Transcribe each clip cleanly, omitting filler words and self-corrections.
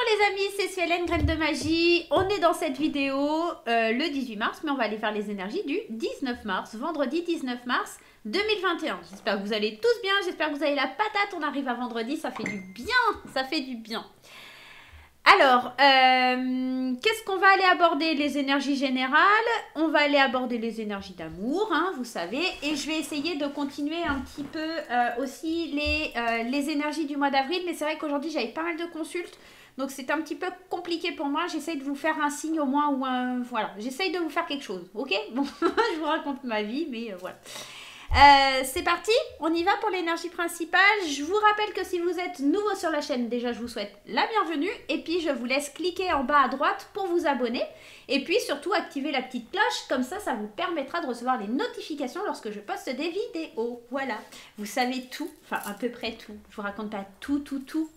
les amis, c'est Suelen, Graine de Magie. On est dans cette vidéo le 18 mars, mais on va aller faire les énergies du 19 mars, vendredi 19 mars 2021. J'espère que vous allez tous bien, j'espère que vous avez la patate. On arrive à vendredi, ça fait du bien, ça fait du bien. Alors, qu'est-ce qu'on va aller aborder? Les énergies générales, on va aller aborder les énergies d'amour, hein, vous savez, et je vais essayer de continuer un petit peu aussi les énergies du mois d'avril, mais c'est vrai qu'aujourd'hui j'avais pas mal de consultes, donc c'est un petit peu compliqué pour moi. J'essaye de vous faire un signe au moins, ou un... Voilà, j'essaye de vous faire quelque chose, ok? Bon, je vous raconte ma vie, mais voilà. C'est parti, on y va pour l'énergie principale. Je vous rappelle que si vous êtes nouveau sur la chaîne, déjà je vous souhaite la bienvenue. Et puis je vous laisse cliquer en bas à droite pour vous abonner. Et puis surtout activer la petite cloche, comme ça vous permettra de recevoir les notifications lorsque je poste des vidéos. Voilà, vous savez tout, enfin à peu près tout. Je vous raconte pas tout,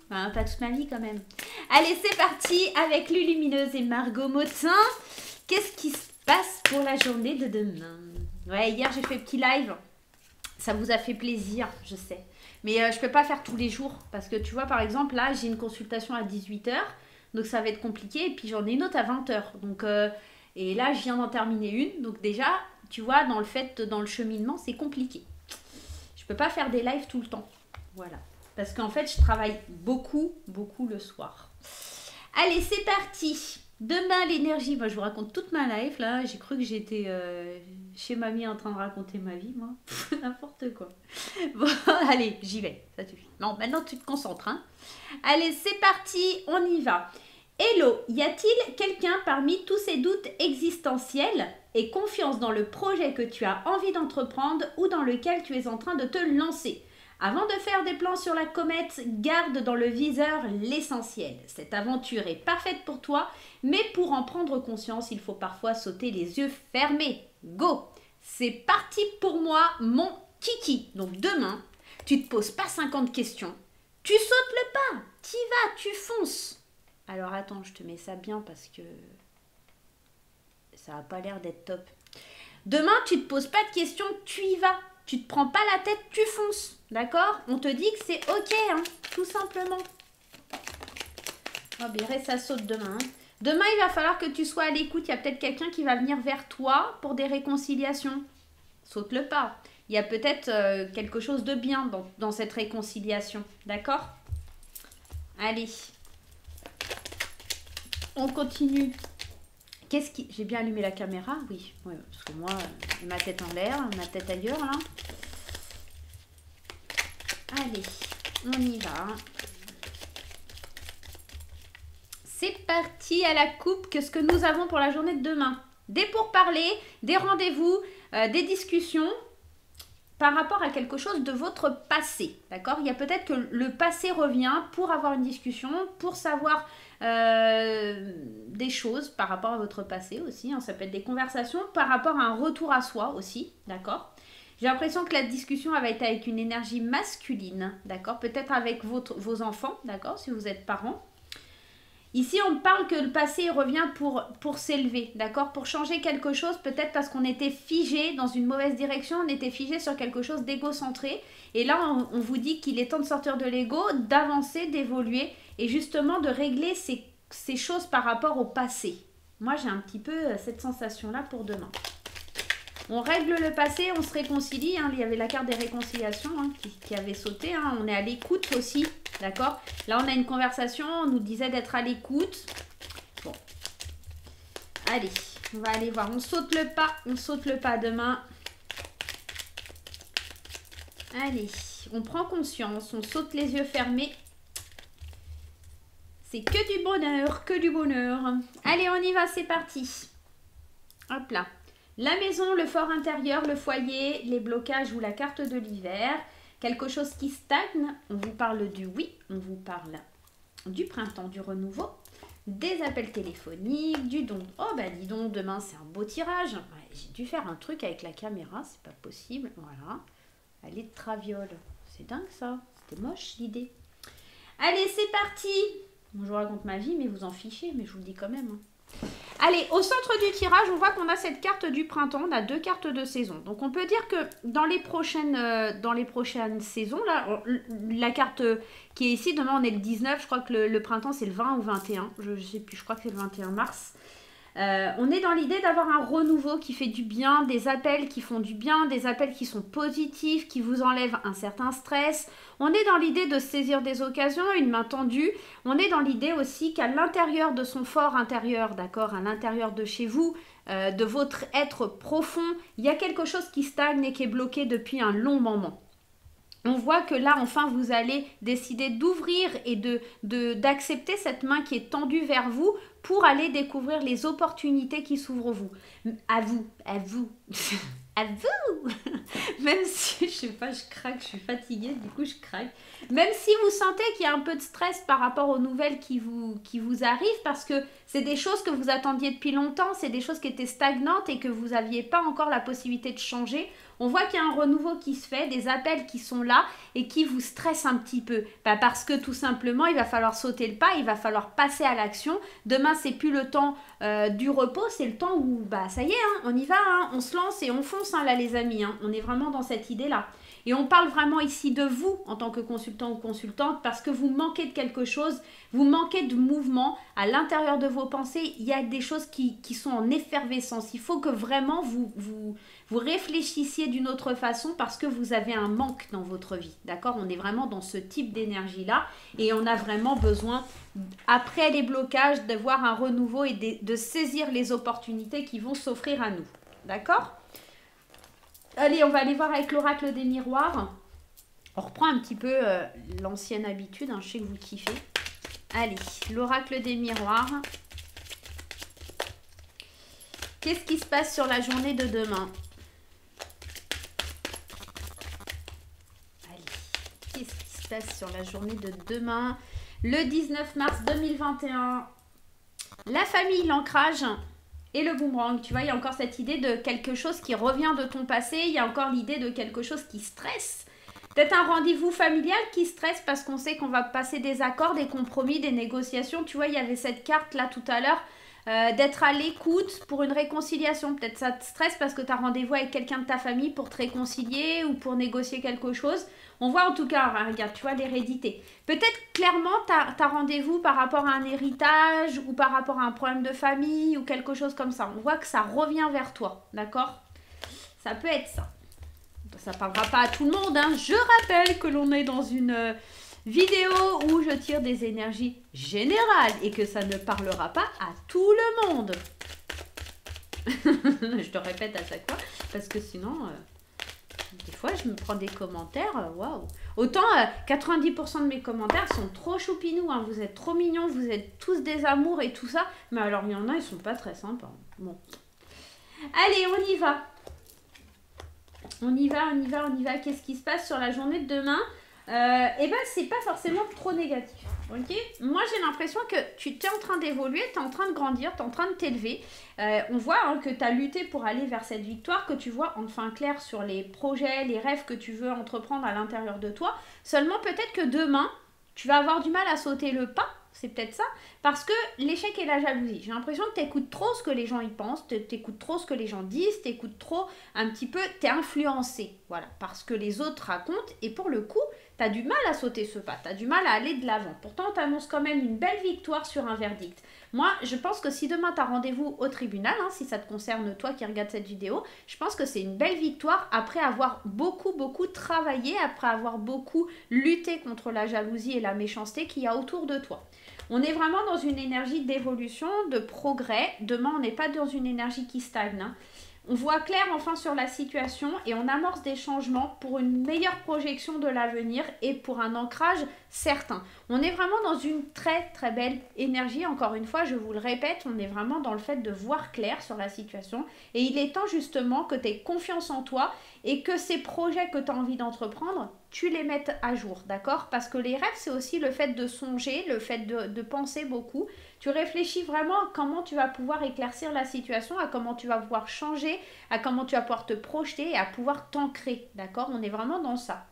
hein, pas toute ma vie quand même. Allez, c'est parti avec Lulumineuse et Margot Motin. Qu'est-ce qui se passe pour la journée de demain? Ouais, hier j'ai fait petit live. Ça vous a fait plaisir, je sais. Mais je ne peux pas faire tous les jours. Parce que tu vois, par exemple, là, j'ai une consultation à 18 h. Donc, ça va être compliqué. Et puis, j'en ai une autre à 20 h. Donc, et là, je viens d'en terminer une. Donc, déjà, tu vois, dans le cheminement, c'est compliqué. Je ne peux pas faire des lives tout le temps. Voilà. Parce qu'en fait, je travaille beaucoup le soir. Allez, c'est parti. Demain, l'énergie. Moi, je vous raconte toute ma life, là. J'ai cru que j'étais chez mamie en train de raconter ma vie, moi. N'importe quoi. Bon, allez, j'y vais. Ça suffit. Non, maintenant, tu te concentres, hein. Allez, c'est parti. On y va. Hello, y a-t-il quelqu'un parmi tous ces doutes existentiels et confiance dans le projet que tu as envie d'entreprendre ou dans lequel tu es en train de te lancer? Avant de faire des plans sur la comète, garde dans le viseur l'essentiel. Cette aventure est parfaite pour toi, mais pour en prendre conscience, il faut parfois sauter les yeux fermés. Go! C'est parti pour moi, mon kiki. Donc demain, tu te poses pas 50 questions. Tu sautes le pas. T'y vas, tu fonces. Alors attends, je te mets ça bien parce que ça n'a pas l'air d'être top. Demain, tu te poses pas de questions, tu y vas. Tu te prends pas la tête, tu fonces. D'accord? On te dit que c'est ok, hein, tout simplement. Oh, bien, ça saute demain. Hein. Demain, il va falloir que tu sois à l'écoute. Il y a peut-être quelqu'un qui va venir vers toi pour des réconciliations. Saute le pas. Il y a peut-être quelque chose de bien dans cette réconciliation. D'accord? Allez. On continue. Qu'est-ce qui... J'ai bien allumé la caméra? Oui. Ouais, parce que moi, ma tête en l'air, ma tête ailleurs, là. Allez, on y va. C'est parti à la coupe. Qu'est-ce que nous avons pour la journée de demain? Des pourparlers, des rendez-vous, des discussions par rapport à quelque chose de votre passé. D'accord? Il y a peut-être que le passé revient pour avoir une discussion, pour savoir des choses par rapport à votre passé aussi. Hein. Ça peut être des conversations par rapport à un retour à soi aussi. D'accord? J'ai l'impression que la discussion va être avec une énergie masculine, d'accord? Peut-être avec vos enfants, d'accord? Si vous êtes parents. Ici, on parle que le passé revient pour s'élever, d'accord? Pour changer quelque chose, peut-être parce qu'on était figé dans une mauvaise direction, on était figé sur quelque chose d'égocentré. Et là, on vous dit qu'il est temps de sortir de l'ego, d'avancer, d'évoluer et justement de régler ces choses par rapport au passé. Moi, j'ai un petit peu cette sensation-là pour demain. On règle le passé, on se réconcilie. Hein. Il y avait la carte des réconciliations hein, qui avait sauté. Hein. On est à l'écoute aussi, d'accord? Là, on a une conversation. On nous disait d'être à l'écoute. Bon. Allez, on va aller voir. On saute le pas demain. Allez, on prend conscience. On saute les yeux fermés. C'est que du bonheur, que du bonheur. Allez, on y va, c'est parti. Hop là. La maison, le fort intérieur, le foyer, les blocages ou la carte de l'hiver. Quelque chose qui stagne. On vous parle du oui, on vous parle du printemps, du renouveau, des appels téléphoniques, du don. Oh bah dis donc, demain c'est un beau tirage. Ouais, j'ai dû faire un truc avec la caméra, c'est pas possible. Voilà. Elle est de traviole. C'est dingue ça. C'était moche l'idée. Allez, c'est parti. Bon, je vous raconte ma vie, mais vous en fichez, mais je vous le dis quand même. Hein. Allez, au centre du tirage, on voit qu'on a cette carte du printemps, on a 2 cartes de saison. Donc on peut dire que dans les prochaines saisons, là, la carte qui est ici, demain on est le 19, je crois que le printemps c'est le 20 ou 21, je sais plus, je crois que c'est le 21 mars. On est dans l'idée d'avoir un renouveau qui fait du bien, des appels qui font du bien, des appels qui sont positifs, qui vous enlèvent un certain stress. On est dans l'idée de saisir des occasions, une main tendue. On est dans l'idée aussi qu'à l'intérieur de son fort intérieur, d'accord, à l'intérieur de chez vous, de votre être profond, il y a quelque chose qui stagne et qui est bloqué depuis un long moment. On voit que là, enfin, vous allez décider d'ouvrir et d'accepter cette main qui est tendue vers vous pour aller découvrir les opportunités qui s'ouvrent à vous, à vous. Même si, je sais pas, je craque, je suis fatiguée, du coup je craque. Même si vous sentez qu'il y a un peu de stress par rapport aux nouvelles qui vous arrivent, parce que c'est des choses que vous attendiez depuis longtemps, c'est des choses qui étaient stagnantes et que vous n'aviez pas encore la possibilité de changer. On voit qu'il y a un renouveau qui se fait, des appels qui sont là et qui vous stressent un petit peu. Parce que tout simplement, il va falloir sauter le pas, il va falloir passer à l'action. Demain, c'est plus le temps du repos, c'est le temps où, ça y est, hein, on y va, hein, on se lance et on fonce, hein, là les amis. Hein, on est vraiment dans cette idée-là. Et on parle vraiment ici de vous en tant que consultant ou consultante parce que vous manquez de quelque chose, vous manquez de mouvement à l'intérieur de vos pensées. Il y a des choses qui sont en effervescence. Il faut que vraiment vous réfléchissiez d'une autre façon parce que vous avez un manque dans votre vie. D'accord? On est vraiment dans ce type d'énergie-là et on a vraiment besoin, après les blocages, d'avoir un renouveau et de saisir les opportunités qui vont s'offrir à nous. D'accord? Allez, on va aller voir avec l'oracle des miroirs. On reprend un petit peu l'ancienne habitude, hein, je sais que vous kiffez. Allez, l'oracle des miroirs. Qu'est-ce qui se passe sur la journée de demain? Allez, qu'est-ce qui se passe sur la journée de demain? Le 19 mars 2021. La famille, l'ancrage et le boomerang. Tu vois, il y a encore cette idée de quelque chose qui revient de ton passé. Il y a encore l'idée de quelque chose qui stresse. Peut-être un rendez-vous familial qui stresse parce qu'on sait qu'on va passer des accords, des compromis, des négociations. Tu vois, il y avait cette carte là tout à l'heure. D'être à l'écoute pour une réconciliation. Peut-être ça te stresse parce que tu as rendez-vous avec quelqu'un de ta famille pour te réconcilier ou pour négocier quelque chose. On voit en tout cas, regarde, tu vois l'hérédité. Peut-être clairement tu as rendez-vous par rapport à un héritage ou par rapport à un problème de famille ou quelque chose comme ça. On voit que ça revient vers toi, d'accord? Ça peut être ça. Ça ne parlera pas à tout le monde, hein. Je rappelle que l'on est dans une vidéo où je tire des énergies générales et que ça ne parlera pas à tout le monde. Je te répète à chaque fois parce que sinon, des fois, je me prends des commentaires. Waouh! Autant 90% de mes commentaires sont trop choupinous. Hein. Vous êtes trop mignons, vous êtes tous des amours et tout ça. Mais alors, il y en a, ils sont pas très sympas. Bon. Allez, on y va. On y va. Qu'est-ce qui se passe sur la journée de demain? C'est pas forcément trop négatif. Ok? Moi, j'ai l'impression que tu es en train d'évoluer, tu es en train de grandir, tu es en train de t'élever. On voit que tu as lutté pour aller vers cette victoire, que tu vois enfin clair sur les projets, les rêves que tu veux entreprendre à l'intérieur de toi. Seulement, peut-être que demain, tu vas avoir du mal à sauter le pas. C'est peut-être ça, parce que l'échec et la jalousie. J'ai l'impression que tu écoutes trop ce que les gens y pensent, tu écoutes trop ce que les gens disent, tu écoutes trop un petit peu, tu es influencé, voilà, parce que les autres racontent, et pour le coup, tu as du mal à sauter ce pas, tu as du mal à aller de l'avant. Pourtant, on t'annonce quand même une belle victoire sur un verdict. Moi, je pense que si demain tu as rendez-vous au tribunal, hein, si ça te concerne toi qui regardes cette vidéo, je pense que c'est une belle victoire après avoir beaucoup travaillé, après avoir beaucoup lutté contre la jalousie et la méchanceté qu'il y a autour de toi. On est vraiment dans une énergie d'évolution, de progrès. Demain, on n'est pas dans une énergie qui stagne. Hein. On voit clair enfin sur la situation et on amorce des changements pour une meilleure projection de l'avenir et pour un ancrage certain. On est vraiment dans une très belle énergie. Encore une fois, je vous le répète, on est vraiment dans le fait de voir clair sur la situation. Et il est temps justement que tu aies confiance en toi et que ces projets que tu as envie d'entreprendre, tu les mettes à jour, d'accord? Parce que les rêves, c'est aussi le fait de songer, le fait de penser beaucoup. Tu réfléchis vraiment à comment tu vas pouvoir éclaircir la situation, à comment tu vas pouvoir changer, à comment tu vas pouvoir te projeter et à pouvoir t'ancrer, d'accord? On est vraiment dans ça.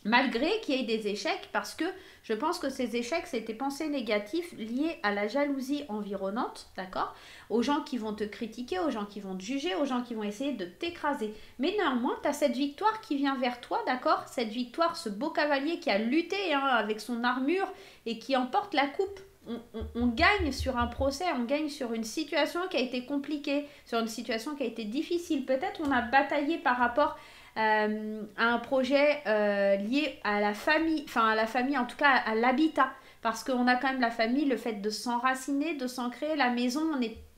Malgré qu'il y ait des échecs, parce que je pense que ces échecs, c'est tes pensées négatives liées à la jalousie environnante, d'accord? Aux gens qui vont te critiquer, aux gens qui vont te juger, aux gens qui vont essayer de t'écraser. Mais néanmoins, tu as cette victoire qui vient vers toi, d'accord? Cette victoire, ce beau cavalier qui a lutté hein, avec son armure et qui emporte la coupe. On gagne sur un procès, on gagne sur une situation qui a été compliquée, sur une situation qui a été difficile. Peut-être on a bataillé par rapport à un projet lié à la famille, enfin à la famille, en tout cas à l'habitat. Parce qu'on a quand même la famille, le fait de s'enraciner, de s'ancrer, la maison,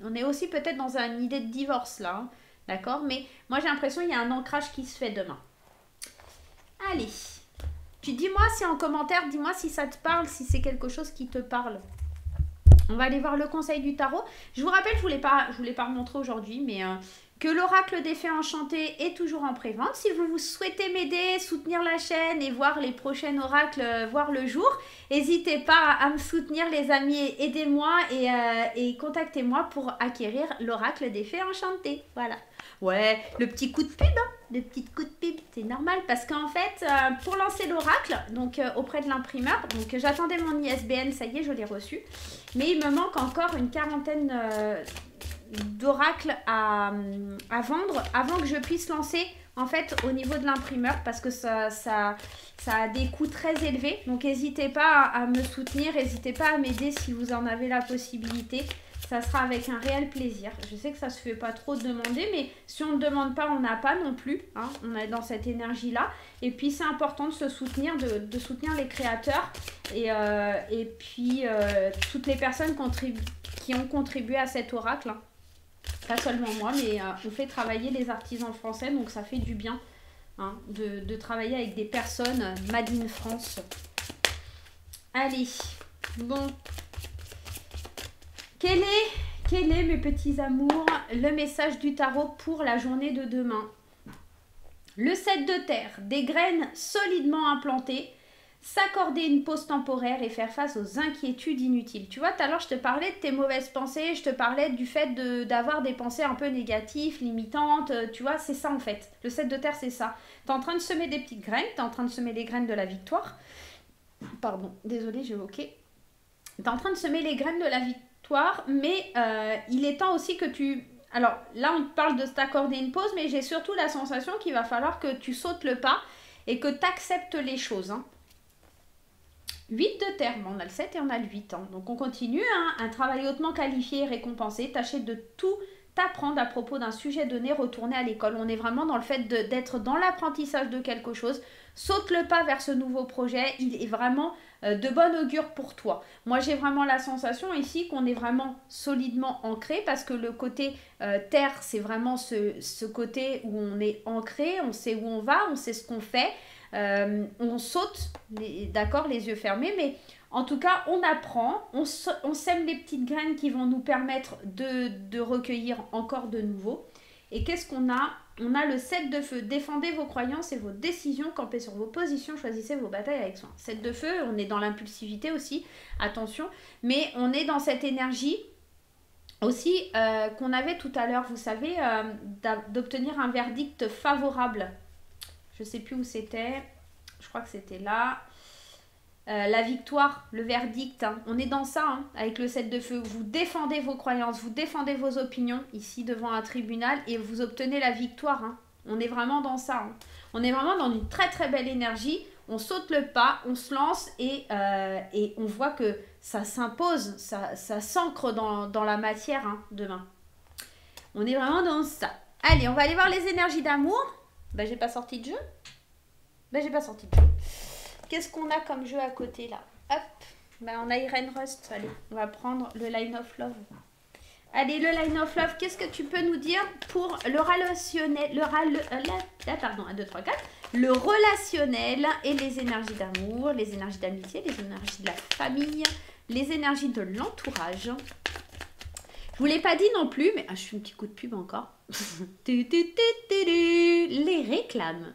on est aussi peut-être dans une idée de divorce là, hein, d'accord? Mais moi j'ai l'impression qu'il y a un ancrage qui se fait demain. Allez, tu dis-moi si en commentaire, dis-moi si ça te parle, si c'est quelque chose qui te parle. On va aller voir le conseil du tarot. Je vous rappelle, je vous l'ai pas remontré aujourd'hui, mais que l'oracle des fées enchantées est toujours en prévente. Si vous souhaitez m'aider, soutenir la chaîne et voir les prochains oracles voir le jour, n'hésitez pas à me soutenir les amis, aidez-moi et contactez-moi pour acquérir l'oracle des fées enchantées. Voilà. Ouais, le petit coup de pub, hein, le petit coup de pub, c'est normal parce qu'en fait, pour lancer l'oracle, donc auprès de l'imprimeur, donc j'attendais mon ISBN, ça y est, je l'ai reçu, mais il me manque encore une quarantaine d'oracles à vendre avant que je puisse lancer en fait au niveau de l'imprimeur parce que ça a des coûts très élevés. Donc n'hésitez pas à me soutenir, n'hésitez pas à m'aider si vous en avez la possibilité. Ça sera avec un réel plaisir. Je sais que ça se fait pas trop demander, mais si on ne demande pas, on n'a pas non plus. Hein. On est dans cette énergie-là. Et puis, c'est important de se soutenir, de soutenir les créateurs. Et puis, toutes les personnes qui ont contribué à cet oracle. Hein. Pas seulement moi, mais on fait travailler les artisans français. Donc, ça fait du bien hein, de travailler avec des personnes made in France. Allez, bon... Quel est, mes petits amours, le message du tarot pour la journée de demain? Le 7 de terre, des graines solidement implantées, s'accorder une pause temporaire et faire face aux inquiétudes inutiles. Tu vois, tout à l'heure, je te parlais de tes mauvaises pensées, je te parlais du fait d'avoir des pensées un peu négatives, limitantes, tu vois, c'est ça en fait. Le 7 de terre, c'est ça. Tu es en train de semer des petites graines, tu es en train de semer les graines de la victoire. Pardon, désolée, j'ai évoqué. Tu es en train de semer les graines de la victoire. Mais il est temps aussi que tu... Alors là, on te parle de t'accorder une pause, mais j'ai surtout la sensation qu'il va falloir que tu sautes le pas et que tu acceptes les choses. Hein. 8 de terre, bon, on a le 7 et on a le 8. Hein. Donc on continue, hein. Un travail hautement qualifié et récompensé. Tâchez de tout apprendre à propos d'un sujet donné, retourner à l'école. On est vraiment dans le fait d'être dans l'apprentissage de quelque chose. Saute le pas vers ce nouveau projet, il est vraiment de bon augure pour toi. Moi, j'ai vraiment la sensation ici qu'on est vraiment solidement ancré parce que le côté terre, c'est vraiment ce côté où on est ancré, on sait où on va, on sait ce qu'on fait, on saute, d'accord, les yeux fermés, mais en tout cas, on apprend, on sème les petites graines qui vont nous permettre de recueillir encore de nouveau. Et qu'est-ce qu'on a? On a le 7 de feu. Défendez vos croyances et vos décisions, campez sur vos positions, choisissez vos batailles avec soin. 7 de feu, on est dans l'impulsivité aussi, attention. Mais on est dans cette énergie aussi qu'on avait tout à l'heure, vous savez, d'obtenir un verdict favorable. Je ne sais plus où c'était, je crois que c'était là. La victoire, le verdict, hein. On est dans ça hein, avec le 7 de feu. Vous défendez vos croyances, vous défendez vos opinions ici devant un tribunal et vous obtenez la victoire. Hein. On est vraiment dans ça. Hein. On est vraiment dans une très très belle énergie. On saute le pas, on se lance et on voit que ça s'impose, ça s'ancre dans la matière hein, demain. On est vraiment dans ça. Allez, on va aller voir les énergies d'amour. Ben, j'ai pas sorti de jeu. Qu'est-ce qu'on a comme jeu à côté là? Hop, ben, on a Irene Rust. Allez, on va prendre le Line of Love. Allez, le Line of Love, qu'est-ce que tu peux nous dire pour le relationnel, le relationnel et les énergies d'amour, les énergies d'amitié, les énergies de la famille, les énergies de l'entourage. Je vous l'ai pas dit non plus, mais je fais un petit coup de pub encore. Les réclames.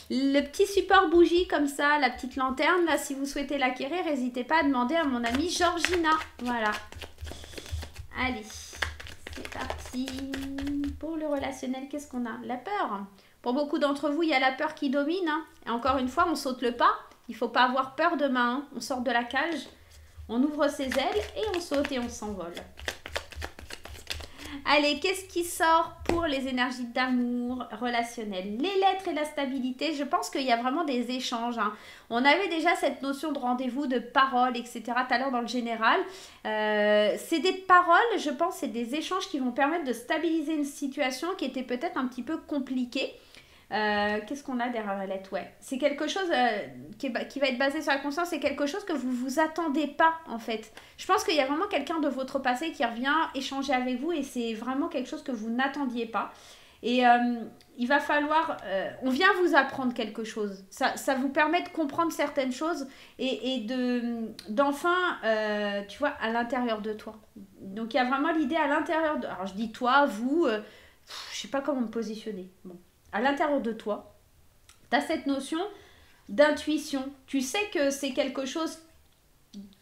Le petit support bougie comme ça, la petite lanterne, là, si vous souhaitez l'acquérir, n'hésitez pas à demander à mon amie Georgina. Voilà. Allez, c'est parti. Pour le relationnel, qu'est-ce qu'on a? La peur. Pour beaucoup d'entre vous, il y a la peur qui domine. Hein. Et encore une fois, on saute le pas. Il ne faut pas avoir peur demain. Hein. On sort de la cage, on ouvre ses ailes et on saute et on s'envole. Allez, qu'est-ce qui sort pour les énergies d'amour relationnel? Les lettres et la stabilité, je pense qu'il y a vraiment des échanges. Hein. On avait déjà cette notion de rendez-vous, de parole, etc. tout à l'heure dans le général. C'est des paroles, je pense, c'est des échanges qui vont permettre de stabiliser une situation qui était peut-être un petit peu compliquée. Qu'est-ce qu'on a derrière la lettre? Ouais, c'est quelque chose qui va être basé sur la conscience, c'est quelque chose que vous vous attendez pas en fait. Je pense qu'il y a vraiment quelqu'un de votre passé qui revient échanger avec vous et c'est vraiment quelque chose que vous n'attendiez pas. Et il va falloir, on vient vous apprendre quelque chose. Ça vous permet de comprendre certaines choses et d'enfin, tu vois, à l'intérieur de toi. Donc il y a vraiment l'idée à l'intérieur de, alors je dis toi, vous, je sais pas comment me positionner. Bon. À l'intérieur de toi, tu as cette notion d'intuition. Tu sais que c'est quelque chose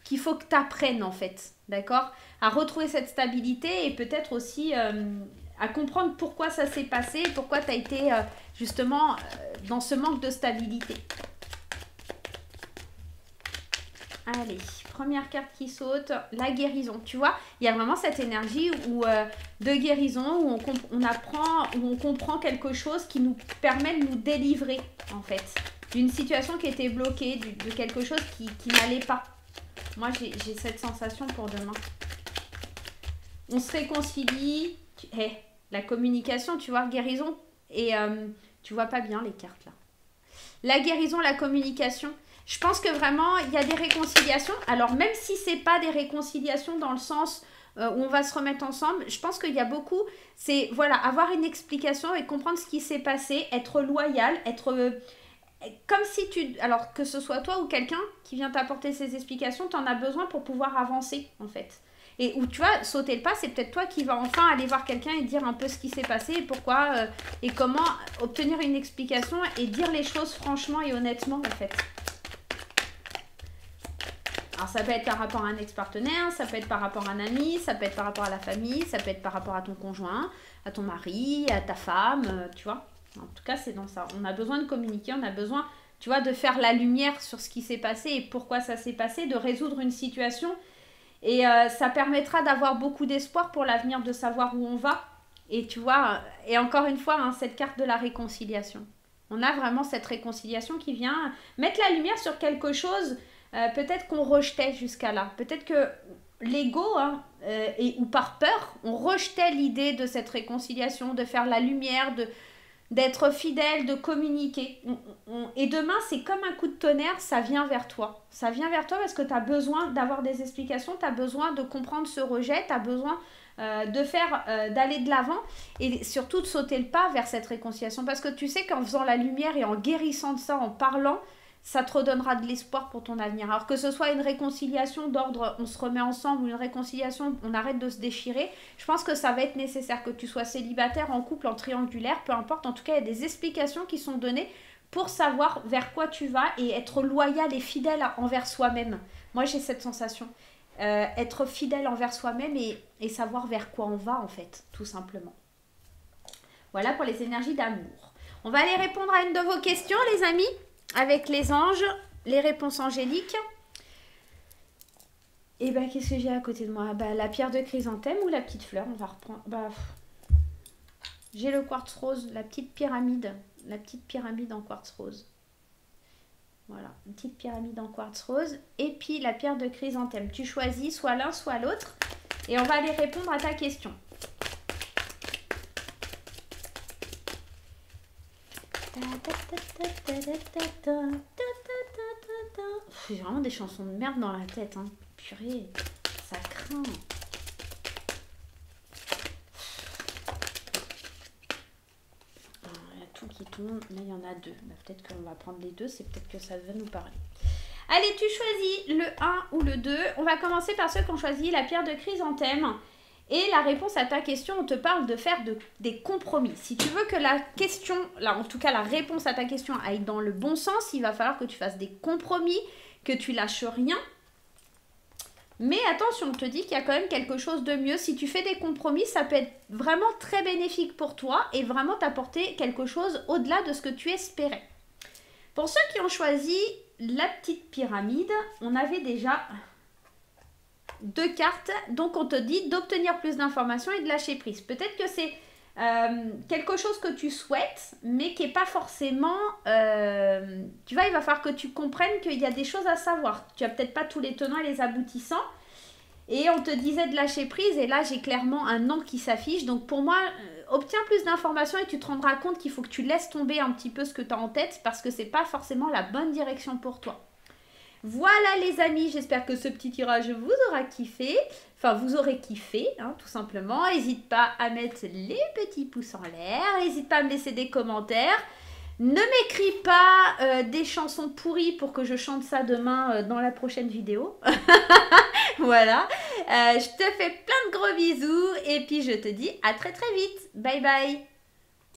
qu'il faut que tu apprennes en fait, d'accord? À retrouver cette stabilité et peut-être aussi à comprendre pourquoi ça s'est passé, pourquoi tu as été justement dans ce manque de stabilité. Allez, première carte qui saute, la guérison. Tu vois, il y a vraiment cette énergie de guérison où on apprend, où on comprend quelque chose qui nous permet de nous délivrer, en fait, d'une situation qui était bloquée, de quelque chose qui n'allait pas. Moi, j'ai cette sensation pour demain. On se réconcilie. La communication, tu vois, guérison. Et tu vois pas bien les cartes, là. La guérison, la communication. Je pense que vraiment, il y a des réconciliations. Alors, même si ce n'est pas des réconciliations dans le sens où on va se remettre ensemble, je pense qu'il y a beaucoup, c'est voilà, avoir une explication et comprendre ce qui s'est passé, être loyal, être comme si tu... Alors, que ce soit toi ou quelqu'un qui vient t'apporter ces explications, tu en as besoin pour pouvoir avancer, en fait. Et où tu vas sauter le pas, c'est peut-être toi qui vas enfin aller voir quelqu'un et dire un peu ce qui s'est passé et pourquoi et comment obtenir une explication et dire les choses franchement et honnêtement, en fait. Alors ça peut être par rapport à un ex-partenaire, ça peut être par rapport à un ami, ça peut être par rapport à la famille, ça peut être par rapport à ton conjoint, à ton mari, à ta femme, tu vois. En tout cas, c'est dans ça. On a besoin de communiquer, on a besoin, tu vois, de faire la lumière sur ce qui s'est passé et pourquoi ça s'est passé, de résoudre une situation. Et ça permettra d'avoir beaucoup d'espoir pour l'avenir, de savoir où on va. Et tu vois, et encore une fois, hein, cette carte de la réconciliation. On a vraiment cette réconciliation qui vient mettre la lumière sur quelque chose... peut-être qu'on rejetait jusqu'à là. Peut-être que l'ego, hein, ou par peur, on rejetait l'idée de cette réconciliation, de faire la lumière, d'être fidèle, de communiquer. Et demain, c'est comme un coup de tonnerre, ça vient vers toi. Ça vient vers toi parce que tu as besoin d'avoir des explications, tu as besoin de comprendre ce rejet, tu as besoin d'aller de l'avant et surtout de sauter le pas vers cette réconciliation. Parce que tu sais qu'en faisant la lumière et en guérissant de ça, en parlant, ça te redonnera de l'espoir pour ton avenir. Alors que ce soit une réconciliation d'ordre on se remet ensemble ou une réconciliation on arrête de se déchirer, je pense que ça va être nécessaire que tu sois célibataire, en couple, en triangulaire, peu importe. En tout cas, il y a des explications qui sont données pour savoir vers quoi tu vas et être loyal et fidèle envers soi-même. Moi, j'ai cette sensation. Être fidèle envers soi-même et savoir vers quoi on va, en fait, tout simplement. Voilà pour les énergies d'amour. On va aller répondre à une de vos questions, les amis, avec les anges, les réponses angéliques. Et ben, qu'est-ce que j'ai à côté de moi? La pierre de chrysanthème ou la petite fleur? On va reprendre. J'ai le quartz rose, la petite pyramide en quartz rose. Voilà, une petite pyramide en quartz rose. Et puis la pierre de chrysanthème. Tu choisis soit l'un, soit l'autre. Et on va aller répondre à ta question. J'ai vraiment des chansons de merde dans la tête, hein. Purée, ça craint. Il y a tout qui tombe. Là, il y en a deux. Peut-être qu'on va prendre les deux. C'est peut-être que ça va nous parler. Allez, tu choisis le 1 ou le 2. On va commencer par ceux qui ont choisi la pierre de chrysanthème. Et la réponse à ta question, on te parle de faire des compromis. Si tu veux que la question, là, en tout cas la réponse à ta question aille dans le bon sens, il va falloir que tu fasses des compromis, que tu lâches rien. Mais attention, on te dit qu'il y a quand même quelque chose de mieux. Si tu fais des compromis, ça peut être vraiment très bénéfique pour toi et vraiment t'apporter quelque chose au-delà de ce que tu espérais. Pour ceux qui ont choisi la petite pyramide, on avait déjà 2 cartes. Donc, on te dit d'obtenir plus d'informations et de lâcher prise. Peut-être que c'est quelque chose que tu souhaites, mais qui n'est pas forcément... tu vois, il va falloir que tu comprennes qu'il y a des choses à savoir. Tu n'as peut-être pas tous les tenants et les aboutissants. Et on te disait de lâcher prise, et là, j'ai clairement un non qui s'affiche. Donc, pour moi, obtiens plus d'informations et tu te rendras compte qu'il faut que tu laisses tomber un petit peu ce que tu as en tête parce que ce n'est pas forcément la bonne direction pour toi. Voilà les amis, j'espère que ce petit tirage vous aura kiffé. Enfin, vous aurez kiffé, hein, tout simplement. N'hésite pas à mettre les petits pouces en l'air. N'hésite pas à me laisser des commentaires. Ne m'écris pas des chansons pourries pour que je chante ça demain dans la prochaine vidéo. Voilà. Je te fais plein de gros bisous. Et puis, je te dis à très très vite. Bye bye.